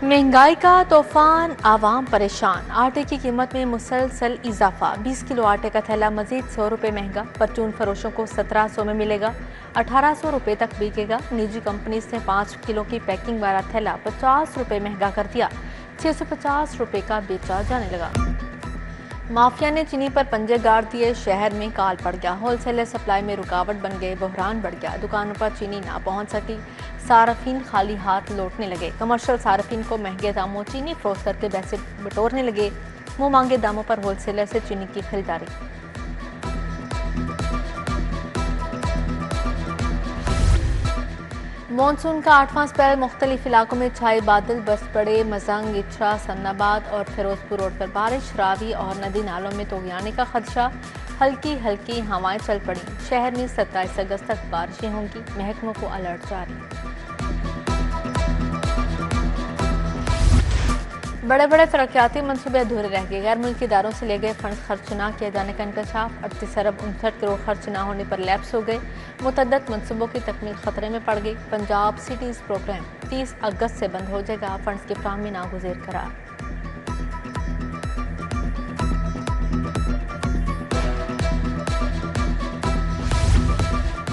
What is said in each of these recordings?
महंगाई का तूफान, आवाम परेशान। आटे की कीमत में मुसलसल इजाफा। 20 किलो आटे का थैला मजीद 100 रुपये महंगा। परचून फरोशों को 1700 में मिलेगा, 1800 रुपये तक बिकेगा। निजी कंपनी ने 5 किलो की पैकिंग वाला थैला 50 रुपये महंगा कर दिया, 650 रुपये का बेचा जाने लगा। माफिया ने चीनी पर पंजे गाड़ दिए, शहर में काल पड़ गया। होलसेलर सप्लाई में रुकावट बन गए, बहरान बढ़ गया। दुकानों पर चीनी ना पहुंच सकी, सार्फिन खाली हाथ लौटने लगे। कमर्शियल सार्फिन को महंगे दामों चीनी फरोख्त करके पैसे बटोरने लगे। मुंह मांगे दामों पर होलसेलर से चीनी की खरीदारी। मानसून का 8वां स्पेल, मुख्तलिफ इलाकों में छाए बादल, बरस पड़े। मजंग, इच्छा, सन्नाबाद और फिरोजपुर रोड पर बारिश। रावी और नदी नालों में तोगयाने का खदशा। हल्की हल्की हवाएं चल पड़ी। शहर में 27 अगस्त तक बारिशें होंगी, महकमों को अलर्ट जारी। बड़े बड़े तरक्याती मनसूबे अधूरे रह गए। गैर मुल्की इदारों से ले गए फंड खर्च न किए जाने का इंकशाफ। 38 अरब 59 करोड़ खर्च न होने पर लैप्स हो गए। मुतअद्दिद मनसूबों की तकमील खतरे में पड़ गई। पंजाब सिटीज प्रोग्राम 30 अगस्त से बंद हो जाएगा। फंड्स की फ्राहमी नागुज़ेर करार।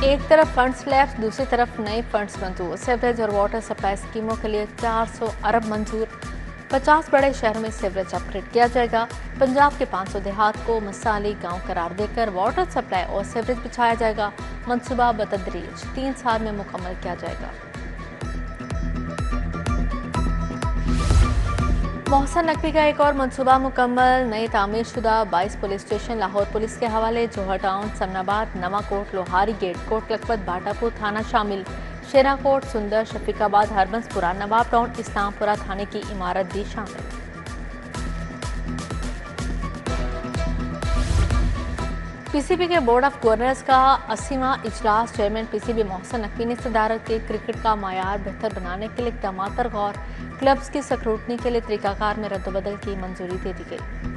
एक तरफ फंड्स लैप्स, दूसरी तरफ नए फंड्स मंजूर। सीवरेज और वाटर सप्लाई स्कीमों के लिए 400 अरब मंजूर। 50 बड़े शहरों में सीवरेज अपग्रेड किया जाएगा। पंजाब के 500 देहात को मिसाली गांव करार देकर वाटर सप्लाई और सीवरेज बिछाया जाएगा। मंसूबा बतदरीज 3 साल में मुकम्मल किया जाएगा। मोहसन नकवी का एक और मंसूबा मुकम्मल। नए तामीर शुदा 22 पुलिस स्टेशन लाहौर पुलिस के हवाले। जोहर टाउन, समनाबाद, नवाकोट, लोहारी गेट, कोट लखपत, बाटापुर थाना शामिल। शेराकोट, सुंदर, शफीकाबाद, हरबंसपुरा, नवाब टाउन, इस्लामपुरा थाने की इमारत भी शामिल। पीसीबी के बोर्ड ऑफ गवर्नर्स का 80वां इजलास। चेयरमैन पीसीबी मोहसन नकवी ने सदारत के क्रिकेट का मायार बेहतर बनाने के लिए इक़दामात पर गौर। क्लब्स की स्क्रूटनी के लिए तरीकाकार में रद्दबदल की मंजूरी दे दी गई।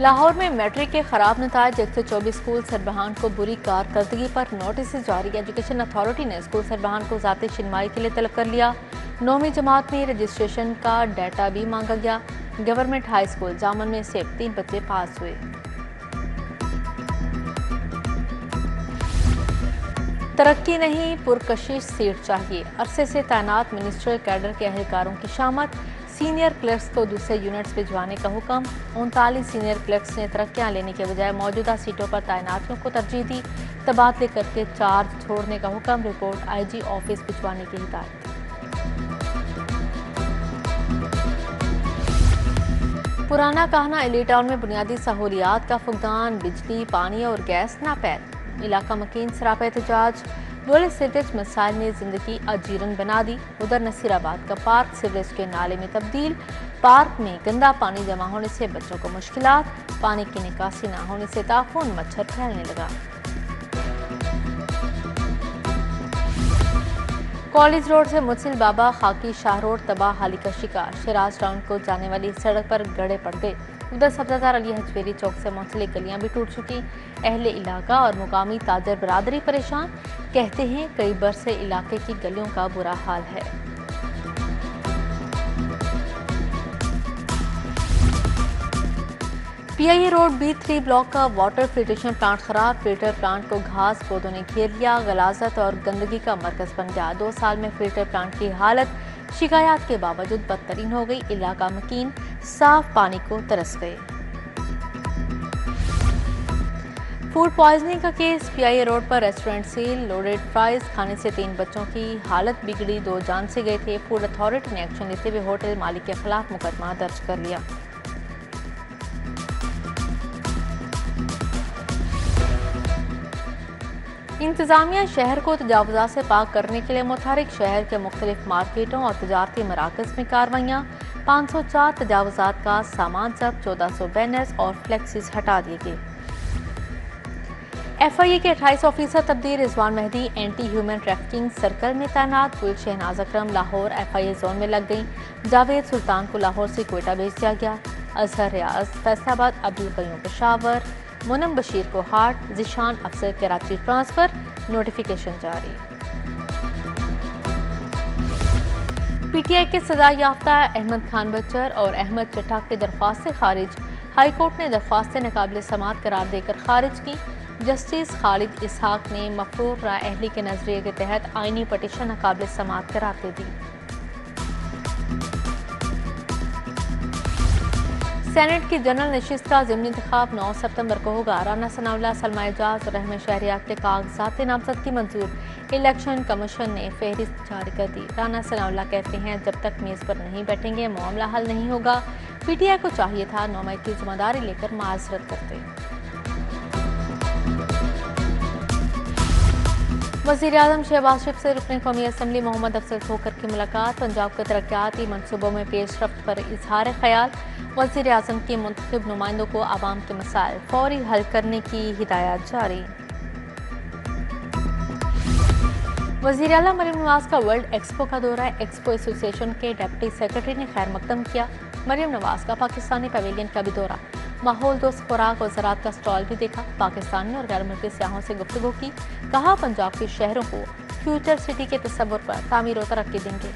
लाहौर में मैट्रिक के खराब नताज। 124 स्कूल सरबराहान को बुरी कारकर्दगी पर नोटिस जारी। एजुकेशन अथॉरिटी ने स्कूल सरबराहान को ज़ाती शिनवाई के लिए तलब कर लिया। 9वीं जमात में रजिस्ट्रेशन का डाटा भी मांगा गया। गवर्नमेंट हाई स्कूल जामन में से 3 बच्चे पास हुए। तरक्की नहीं, पुरकशिश सीट चाहिए। अरसे से तैनात मिनिस्ट्रियल कैडर के अहलकारों की शामत। सीनियर क्लर्क्स को दूसरे यूनिट्स भिजवाने का हुक्म। 39 सीनियर क्लर्क्स ने तरक्कियां लेने के बजाय मौजूदा सीटों पर तैनातियों को तरजीह दी। तबादले करके चार्ज छोड़ने का हुक्म। रिपोर्ट आईजी ऑफिस भिजवाने की हिदायत। पुराना कहना एली टाउन में बुनियादी सहूलियात का फुकदान। बिजली, पानी और गैस नापैद। इलाका मकीन सरापा एहतजाज। बोले सीवरेज मसाइल ने जिंदगी अजीरन बना दी। उधर नसीराबाद का पार्क सीवरेज के नाले में तब्दील। पार्क में गंदा पानी जमा होने से बच्चों को मुश्किलात। पानी की निकासी न होने से ताफून मच्छर फैलने लगा। कॉलेज रोड से मुसिल बाबा खाकी शाह रोड तबाह हाली का शिकार। शिराज टाउन को जाने वाली सड़क पर गड्ढे पड़ गए। उधर सब्जादार अली हजवेरी चौक से मुंसलिक गलियां भी टूट चुकी। अहले इलाका और मुकामी ताजर बरादरी परेशान। कहते हैं कई बरस से इलाके की गलियों का बुरा हाल है। पीआईए रोड B3 ब्लॉक का वाटर फिल्ट्रेशन प्लांट खराब। फिल्टर प्लांट को घास पौधों ने घेर लिया। गलाजत और गंदगी का मरकज बन गया। 2 साल में फिल्टर प्लांट की हालत शिकायत के बावजूद बदतरीन हो गई। इलाका मकीन साफ पानी को तरस गए। फूड पॉइजनिंग का केस। पीआईए रोड पर रेस्टोरेंट सील। लोडेड फ्राइज खाने से 3 बच्चों की हालत बिगड़ी, 2 जान से गए थे। फूड अथॉरिटी ने एक्शन लेते हुए होटल मालिक के खिलाफ मुकदमा दर्ज कर लिया। इंतजामिया शहर को तजावुज़ात से पाक करने के लिए मुतहरिक। शहर के मुख्तलिफ मार्केटों और तजारती मराकज़ में कार्रवाइयाँ। 504 तजावुज़ात का सामान जब्त। 1400 बैनर्स और फ्लेक्सिस हटा दिए गए। FIA के 28 ऑफिसर तब्दील। Rizwan Mehdi anti human trafficking circle में तैनात। Police Shahnaz Akram Lahore FIA zone में लग गई। जावेद सुल्तान को लाहौर से कोयटा भेज दिया गया। अजहर रियाज फैसलाबाद, अब्दुल कयूम पेशावर, मुनम बशीर को हार्ट, जिशान अफसर कराची ट्रांसफर, नोटिफिकेशन जारी। पीटीआई के सजा याफ्ता अहमद खान बच्चर और अहमद चट्टा की दरख्वास्त खारिज। हाई कोर्ट ने दरख्वास्तें नाकाबिल समाअत करार देकर खारिज की। जस्टिस खालिद इसहाक ने मफरूर राय अहली के नजरिए के तहत आईनी पटिशन नाकाबिल समाअत करार दे दी। सेनेट की जनरल नशिस्त का ज़िमनी इंतखाब 9 सितंबर को होगा। राना सनाउल्लाह, सलमा एजाज और अहमद शहरियार के कागजात नामजदगी मंजूर। इलेक्शन कमीशन ने फहरिस्त जारी कर दी। राना सनाउल्लाह कहते हैं जब तक मेज पर नहीं बैठेंगे मामला हल नहीं होगा। पीटीआई को चाहिए था नौमई की जिम्मेदारी लेकर माजरत करते। वज़ीर-ए-आज़म शहबाज शरीफ से रुकन कौमी असम्बली मोहम्मद अफजल खोखर की मुलाकात। पंजाब के तरक्याती मनसूबों में पेशरफ्त पर इजहार ख्याल। वज़ीर-ए-आज़म के मुंतखब नुमाइंदों को आवाम के मसाइल फौरी हल करने की हिदायत जारी। वज़ीर आला मरियम नवाज का वर्ल्ड एक्सपो का दौरा। एक्सपो एसोसिएशन के डिप्टी सेक्रेटरी ने खैर मकदम किया। मरियम नवाज का पाकिस्तानी पवेलियन का भी दौरा। माहौल दोस्त खुराक और ज़राअत का स्टॉल भी देखा। पाकिस्तानी और गैर मुल्की सियाहों से गुफ्तगू की। कहा पंजाब के शहरों को फ्यूचर सिटी के तस्वुर पर तामीर और तरक्की देंगे।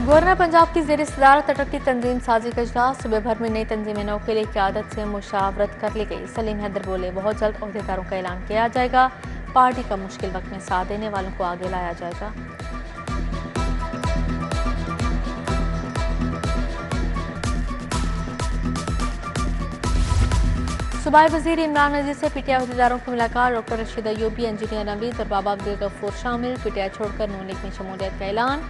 गवर्नर पंजाब की ज़ेर सदारत तरक्की तंजीम साजी का इजलास। सुबह भर में नई तंजीम नौ के लिए क़यादत से मुशावरत कर ली गई। सलीम हैदर बोले बहुत जल्द अहदेदारों का ऐलान किया जाएगा। पार्टी का मुश्किल वक्त में साथ देने वालों को आगे लाया जाएगा। सूबाई वज़ीर इमरान नज़ीर से पीटीआई अहदेदारों की मुलाकात। डॉक्टर रशीद अयूबी, इंजीनियर नवीद और बाबा अब्दुल गफूर शामिल। पीटीआई छोड़कर नून लीग में शमूलियत का ऐलान।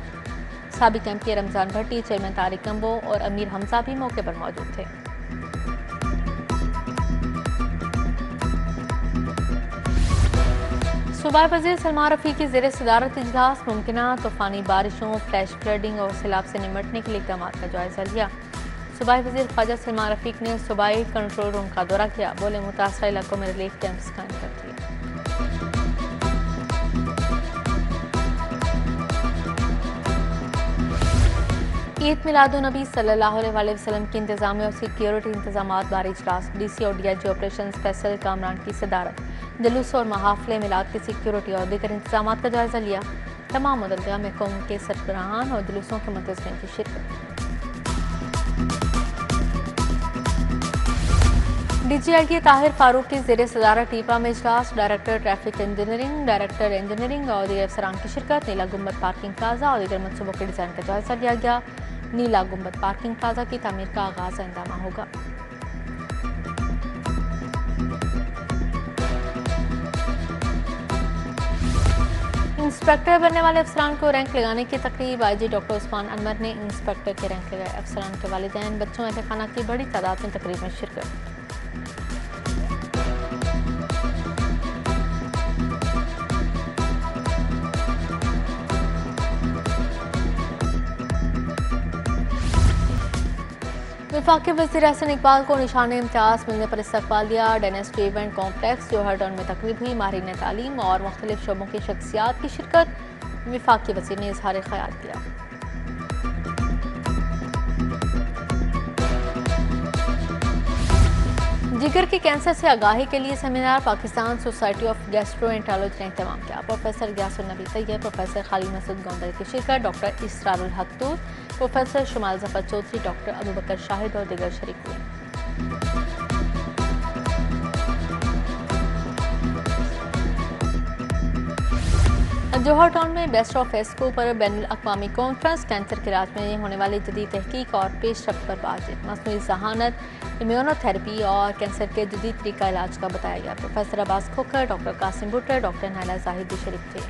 साबिक एमपी रमजान भट्टी, चेयरमैन तारिक कम्बो और अमीर हमजा भी मौके पर मौजूद थे। सूबाई वज़ीर सलमान रफ़ीक की ज़ेर सदारत इजलास। मुमकिना तूफ़ानी बारिशों, फ्लैश फ्लडिंग और सैलाब से निमटने के लिए इक़दाम का जायजा लिया। सूबाई वज़ीर ख्वाजा सलमान रफ़ीक ने सूबाई कंट्रोल रूम का दौरा किया। बोले मुतासरा इलाकों में रिलीफ कैंप्स कायम कर दिए। ईद मिलादुन्नबी सल्लल्लाहु अलैहि वसल्लम की इंतजामिया और सिक्योरिटी इंतजामात बारे इजलास। डीसी और डीआईजी ऑपरेशन स्पेशल कामरान की सदारत। जुलूस और महाफिल मिलाद की सिक्योरिटी और दीगर इंतजामात का जायजा लिया। तमाम मुतल्लिका महकमों के सरबराहान और जुलूसों के मुंतज़मीन की शिरकत। डीजीआईटी ताहिर फारूक की ज़ेर सदारत टीपा में इजलास। Director traffic engineering, director engineering और दीगर अफसरान की शिरकत। नीला गुंबद पार्किंग प्लाजा और दीगर मनसूबों के डिज़ाइन का जायजा लिया गया। नीला गुंबद पार्किंग प्लाजा की तामीर का आगाज आइंदा माह होगा। इंस्पेक्टर बनने वाले अफसरान को रैंक लगाने की तकरीब। आईजी डॉक्टर उस्मान अनवर ने इंस्पेक्टर के रैंक लगाए। अफसरान के वालिदैन, बच्चों, अहल खाना की बड़ी तादाद में तकरीब में शिरकत। वफाकी वज़ीर एहसन इकबाल को निशान इम्तियाज़ मिलने पर इस्तकबाल दिया। डेनेस्ट्री इवेंट कॉम्प्लेक्स जोहर टाउन में तकरीब हुई। माहिरीन तालीम और मुख्तलिफ शोबों की शख्सियात की शिरकत। वफाकी वज़ीर ने इजहार ख्याल किया। जिगर के कैंसर से आगाही के लिए seminar. Pakistan society of gastroenterology ने इंतजाम किया। प्रोफेसर गयासुन नबी तैयब, प्रोफेसर खालिद मसूद गोंदल की शिरकत। डॉक्टर इसरारुल हक तूर, प्रोफेसर शुमाल जफर चौधरी, डॉक्टर अबू बकर शाहिद और दीगर शरीक हुए। जोहर टाउन में बेस्ट ऑफ एस्को पर बैनुल अक़वामी कॉन्फ्रेंस। कैंसर के इलाज में होने वाली जदीद तहकीक और पेशरफ्त पर बातचीत। मसनूई ज़हानत, इम्यूनोथेरेपी और कैंसर के जदीद तरीका इलाज का बताया गया। Professor Abbas Khokhar, doctor Qasim Bhuttar, doctor Naila Zahid भी शरीक थे।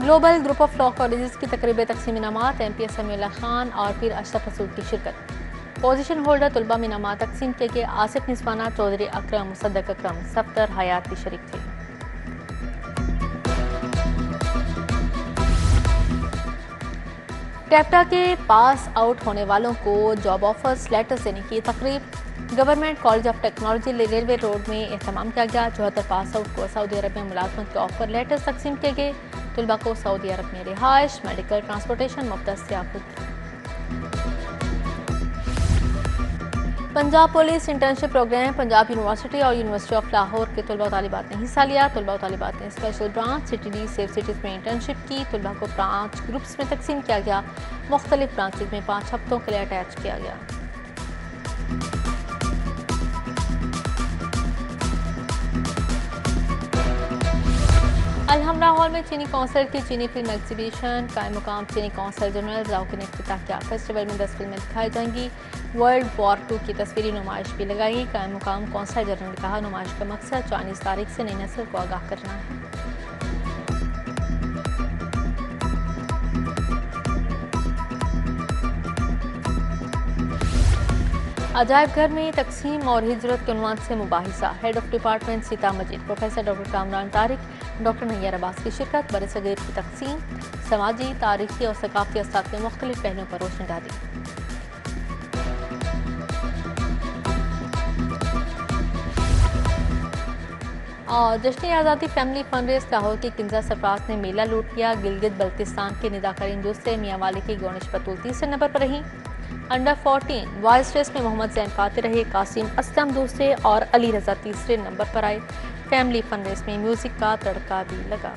Global group of law colleges की तकरीब तकसीम इनामात। एमपी समीउल्लाह खान और पीर अशरफ रसूल की शिरकत। पोजीशन होल्डर तुलबा में इनामात तकसीम किए गए। आसिफ निस्वाना, चौधरी अकरम, मुसद्दक अकरम, सफ्तर हयात भी शरीक थे। टैप्टा के पास आउट होने वालों को जॉब ऑफर्स लेटर्स देने की तकरीब। Government college of technology railway road में एहतमाम किया गया। 74 पास आउट को सऊदी अरब में मुलाजमत के ऑफर लेटर्स तकसीम किए गए। तलबा को सऊदी अरब में रिहाइश, मेडिकल, ट्रांसपोर्टेशन मुफ्त दस्तयाब होगी। Punjab police internship program Punjab university और यूनिवर्सिटी ऑफ लाहौर के तलबा तालिबात ने हिस्सा लिया। तलबा तालिबात ने special branch city safe cities में इंटर्नशिप की। तलबा को 5 ग्रुप्स में तकसीम किया गया। मुख्तलिफ ब्रांचेज में 5 हफ्तों के लिए अटैच किया गया। अलहमरा हॉल में चीनी कौंसल की चीनी फिल्म एग्जीबिशन कायम मुकाम चीनी कौंसल जनरल राउके ने इफ्तिताह किया। फेस्टिवल में 10 फिल्में दिखाई जाएंगी। वर्ल्ड वॉर 2 की तस्वीरी नुमाइश भी लगाई। कायम मुकाम कौंसल जनरल ने कहा, नुमाइश का मकसद चाइनीज तारीख से नई नस्ल को आगाह करना है। अजायब घर में तकसीम और हिजरत के उन्वान से मुबाहिसा। Head of department Sita Majeed professor doctor Kamran Tariq, doctor Nayyar Abbas की शिरकत। बरसगीर की तकसीम, समाजी, तारीखी और सकाफती अस्ताद के मुख्तलिफ पहलुओं पर रोशनी डाली। और जश्न आज़ादी फैमिली फंड रेस लाहौर की किंजा सरफराज ने मेला लूट लिया। गिलगित बल्तिस्तान के निदाकरीन दूसरे, मियांवाली की गोनिश बतूल तीसरे नंबर पर रही। अंडर 14 बॉयज रेस में मोहम्मद जैन फाते रहे, कासिम असलम दूसरे और अली रजा तीसरे नंबर पर आए। फैमिली फन रेस में म्यूजिक का तड़का भी लगा।